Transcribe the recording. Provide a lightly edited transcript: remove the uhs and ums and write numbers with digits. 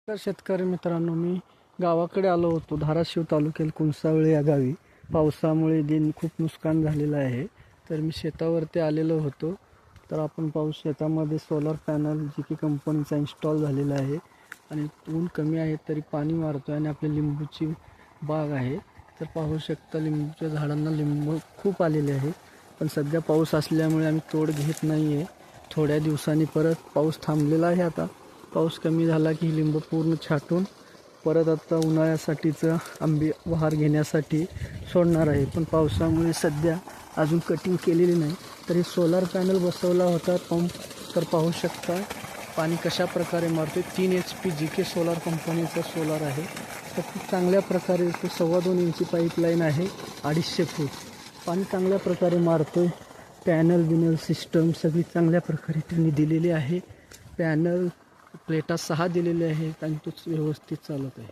तर शेतकरी मित्रांनो, मी गावाकडे आलो होतो. धाराशिव तालुक्यात कुंसावळे या गावी पावसामुळे दिन खूप नुकसान झालेलं आहे. तर मी शेतावरती आलेलो होतो. तर आपण पाहू, शेतामध्ये सोलर पॅनल जी की कंपनीचा इन्स्टॉल झालेला आहे आणि ऊन कमी आहे तरी पाणी मारतो आणि आपली लिंबूची बाग आहे. तर पाहू शकता, लिंबूच्या झाडांना लिंबू खूप आलेले आहे. पण सध्या पाऊस असल्यामुळे आम्ही तोड घेत नाही आहे. थोड्या दिवसांनी परत पाऊस थांबलेला आहे. आता पाऊस कमी झाला की लिंबू पूर्ण छाटून परत आता उन्हाळ्यासाठीचं आंबे बहार घेण्यासाठी सोडणार आहे. पण पावसामुळे सध्या अजून कटिंग केलेली नाही. तरी सोलार पॅनल बसवला होता पंप. तर पाहू शकता पाणी कशा प्रकारे मारतो. 3 HP GK सोलार कंपनीचा सोलार आहे. तर खूप चांगल्या प्रकारे तो 2.25 इंची पाईपलाईन आहे. 250 फूट पाणी चांगल्या प्रकारे मारतोय. पॅनल सिस्टम सगळी चांगल्या प्रकारे त्यांनी दिलेली आहे. पॅनल प्लेटा 6 दिलेले आहेत आणि तोच व्यवस्थित चालत आहे.